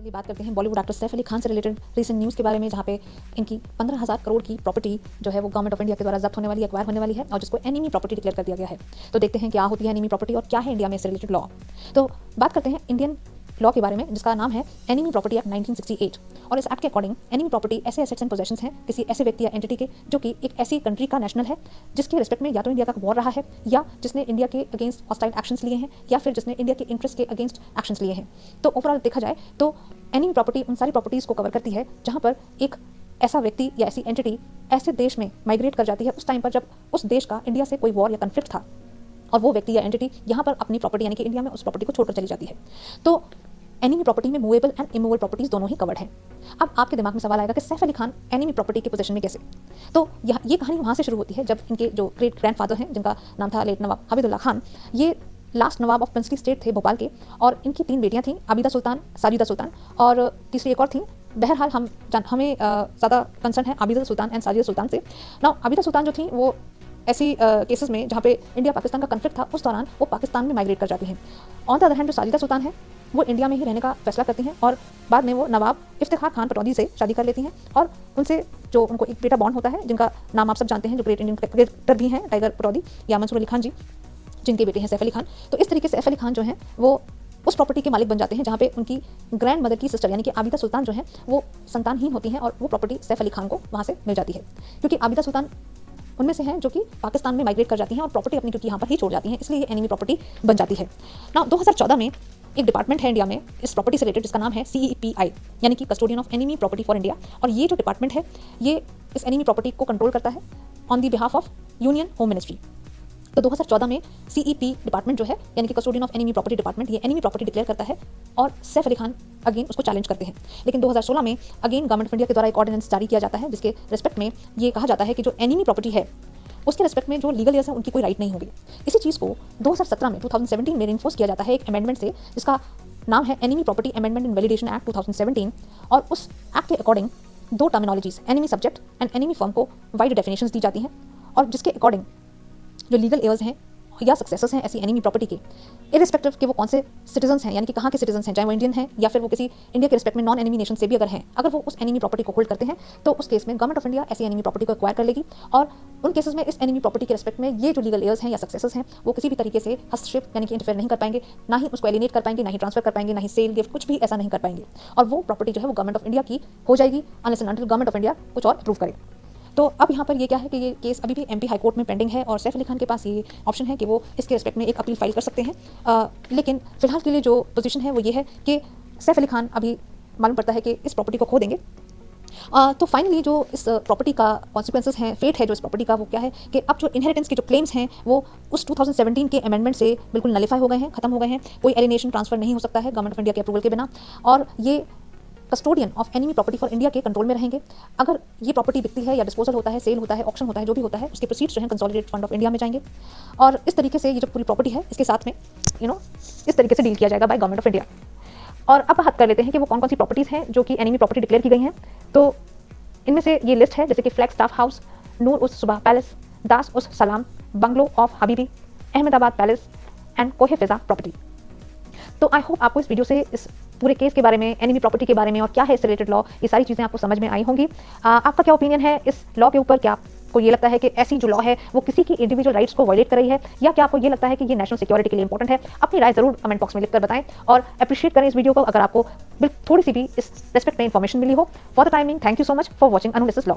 चलिए बात करते हैं बॉलीवुड एक्टर सैफ अली खान से रिलेटेड रीसेंट न्यूज़ के बारे में, जहाँ पे इनकी 15,000 करोड़ की प्रॉपर्टी जो है वो गवर्नमेंट ऑफ इंडिया के द्वारा जब्त होने वाली, एक्वायर होने वाली है और जिसको एनिमी प्रॉपर्टी डिक्लेयर कर दिया गया है। तो देखते हैं क्या होती है एनिमी प्रॉपर्टी और क्या है इंडिया में इससे रिलेटेड लॉ। तो बात करते हैं इंडियन लॉ के बारे में, जिसका नाम है एनिमी प्रॉपर्टी एक्ट 1968। और इस एक्ट के अकॉर्डिंग एनिमी प्रॉपर्टी ऐसे एसेट्स एंड पोजेशंस हैं किसी ऐसे व्यक्ति या एंटिटी के जो कि एक ऐसी कंट्री का नेशनल है जिसके रिस्पेक्ट में या तो इंडिया का वॉर रहा है, या जिसने इंडिया के अगेंस्ट हॉस्टाइल एक्शंस लिए हैं, या फिर जिसने इंडिया के इंटरेस्ट के अगेंस्ट एक्शंस लिए हैं। तो ओवरऑल देखा जाए तो एनिमी प्रॉपर्टी उन सारी प्रॉपर्टीज़ को कवर करती है जहाँ पर एक ऐसा व्यक्ति या ऐसी एंटिटी ऐसे देश में माइग्रेट कर जाती है उस टाइम पर जब उस देश का इंडिया से कोई वॉर या कन्फ्लिक्ट था, और वो व्यक्ति या एंटिटी यहाँ पर अपनी प्रॉपर्टी यानी कि इंडिया में उस प्रॉपर्टी को छोड़कर चली जाती है। तो एनिमी प्रॉपर्टी में मूवेबल एंड इमूवेबल प्रॉपर्टीज दोनों ही कवर्ड हैं। अब आपके दिमाग में सवाल आएगा कि सैफ अली खान एनिमी प्रॉपर्टी के पोजीशन में कैसे। तो ये कहानी वहाँ से शुरू होती है जब इनके जो ग्रेट ग्रैंडफादर हैं, जिनका नाम था लेट नवाब हबीबुल्लाह खान, ये last Nawab of princely state थे भोपाल के, और इनकी 3 बेटियां थीं, आबिदा सुल्तान, साजिदा सुल्तान और तीसरी एक और थी। बहरहाल हमें ज़्यादा कंसर्न है आबिदा सुल्तान एंड साजिदा सुल्तान से। नाउ आबिदा सुल्तान जो थी वो ऐसी केसेस में जहाँ पे इंडिया पाकिस्तान का कन्फ्लिक्ट था उस दौरान वो पाकिस्तान में माइग्रेट कर जाती हैं। ऑन द अदर हैंड जो साजिदा सुल्तान है वो इंडिया में ही रहने का फैसला करती हैं और बाद में वो नवाब इफ्तिखार खान पटौदी से शादी कर लेती हैं, और उनसे जो उनको एक बेटा बॉर्न होता है जिनका नाम आप सब जानते हैं, जो ग्रेट इंडियन क्रिकेटर भी हैं टाइगर पटौदी या मंसूर अली खान जी, जिनके बेटे हैं सैफ अली खान। तो इस तरीके से सैफ अली खान जो हैं वो उस प्रॉपर्टी के मालिक बन जाते हैं जहाँ पे उनकी ग्रैंड मदर की सिस्टर यानी कि आबिदा सुल्तान जो है वो संतानहीन होती हैं, और वो प्रॉपर्टी सैफ अली खान को वहाँ से मिल जाती है, क्योंकि आबिदा सुल्तान उनमें से हैं जो कि पाकिस्तान में माइग्रेट कर जाती हैं और प्रॉपर्टी अपनी क्योंकि यहाँ पर ही छोड़ जाती हैं, इसलिए ये एनिमी प्रॉपर्टी बन जाती है ना। 2014 में एक डिपार्टमेंट है इंडिया में इस प्रॉपर्टी से रिलेटेड जिसका नाम है CEPI यानी कि custodian of enemy property for India, और ये जो डिपार्टमेंट है ये इस एनिमी प्रॉपर्टी को कंट्रोल करता है on the behalf of union home ministry. तो 2014 में CEP डिपार्टमेंट जो है यानी कि custodian of enemy property department ये एनिमी प्रॉपर्टी डिक्लेयर करता है और सैफ अली खान अगेन उसको चैलेंज करते हैं। लेकिन 2016 में अगेन गवर्नमेंट ऑफ इंडिया के द्वारा एक ऑर्डिनेंस जारी किया जाता है जिसके रिस्पेक्ट में ये कहा जाता है कि जो एनिमी प्रॉपर्टी है उसके रिस्पेक्ट में जो लीगल एयर्स हैं उनकी कोई राइट नहीं होगी। इसी चीज़ को 2017 में इन्फोर्स किया जाता है एक अमेंडमेंट से जिसका नाम है enemy property amendment and validation act 2017, और उस एक्ट के according 2 terminologies enemy subject and enemy firm को वाइड डेफिनेशंस दी जाती हैं, और जिसके अकॉर्डिंग जो लीगल एयर्स हैं या सक्सेसर्स हैं ऐसी एनिमी प्रॉपर्टी के, इरिस्पेक्टिव के वो कौन से सिटीजन्स हैं यानी कि कहाँ के सिटीजन्स हैं, चाहे वो इंडियन हैं या फिर वो किसी इंडिया के रिस्पेक्ट में नॉन एनिमी नेशन से भी अगर हैं, अगर वो उस एनिमी प्रॉपर्टी को होल्ड करते हैं तो उस केस में गवर्नमेंट ऑफ इंडिया ऐसी एनिमी प्रॉपर्टी को एक्वायर कर लेगी, और उन केसेस में इस एनिमी प्रॉपर्टी के रिस्पेक्ट में ये जो लीगल एयर्स हैं या सक्सेसर्स हैं वो किसी भी तरीके से हस्तक्षेप यानी कि इंटरफेयर नहीं कर पाएंगे, ना ही उसको एलिनेट कर पाएंगे, ना ही ट्रांसफर कर पाएंगे, ना ही सेल गिफ्ट कुछ भी ऐसा नहीं कर पाएंगे, और वो प्रॉपर्टी जो है वो गवर्नमेंट ऑफ इंडिया की हो जाएगी unless and until government of India कुछ और अप्रूव करे। तो अब यहाँ पर ये क्या है कि ये केस अभी भी MP हाई कोर्ट में पेंडिंग है, और सैफ अली खान के पास ये ऑप्शन है कि वो इसके रिस्पेक्ट में एक अपील फाइल कर सकते हैं। लेकिन फिलहाल के लिए जो पोजीशन है वो ये है कि सैफ अली खान अभी मालूम पड़ता है कि इस प्रॉपर्टी को खो देंगे। तो फाइनली जो इस प्रॉपर्टी का कॉन्सिक्वेंसेस हैं, फेट है जो इस प्रॉपर्टी का, वो क्या है कि अब जो इनहेरिटेंस के जो क्लेम्स हैं वो उस 2017 के अमेंडमेंट से बिल्कुल नलिफाई हो गए हैं, खत्म हो गए हैं। कोई एलिनेशन ट्रांसफर नहीं हो सकता है गवर्नमेंट ऑफ इंडिया के अप्रूवल के बिना, और ये custodian of enemy property for India के कंट्रोल में रहेंगे। अगर ये प्रॉपर्टी बिकती है या डिस्पोजल होता है, सेल होता है, ऑक्शन होता है, जो भी होता है, उसके प्रोसीड्स जो हैं कंसोलिडेटेड फंड ऑफ इंडिया में जाएंगे, और इस तरीके से ये जो पूरी प्रॉपर्टी है इसके साथ में इस तरीके से डील किया जाएगा बाय गवर्नमेंट ऑफ इंडिया। और अब बात कर लेते हैं कि वो कौन कौन सी प्रॉपर्टीज़ हैं जो कि एनिमी प्रॉपर्टी डिक्लेयर की गई हैं। तो इनमें से ये लिस्ट है, जैसे कि फ्लैग स्टाफ हाउस, नूर उस सुबह पैलेस, दास उस सलाम, bungalow of Habibi, Ahmedabad palace and कोहे फिजा प्रॉपर्टी। तो आई होप आपको इस वीडियो से इस पूरे केस के बारे में, एनिमी प्रॉपर्टी के बारे में और क्या है इससे रिलेटेड लॉ, ये सारी चीज़ें आपको समझ में आई होंगी। आपका क्या ओपिनियन है इस लॉ के ऊपर? क्या आपको ये लगता है कि ऐसी जो लॉ है वो किसी की इंडिविजुअल राइट्स को वायलेट कर रही है, या क्या आपको ये लगता है कि ये नेशनल सिक्योरिटी के लिए इंपॉर्टेंट है? अपनी राय जरूर कमेंट बॉक्स में लिखकर बताएं, और अप्रिशिएट करें इस वीडियो को अगर आपको थोड़ी सी भी इस रेस्पेक्ट में इन्फॉर्मेशन मिली हो। For the timing, thank you so much for watching analysis law.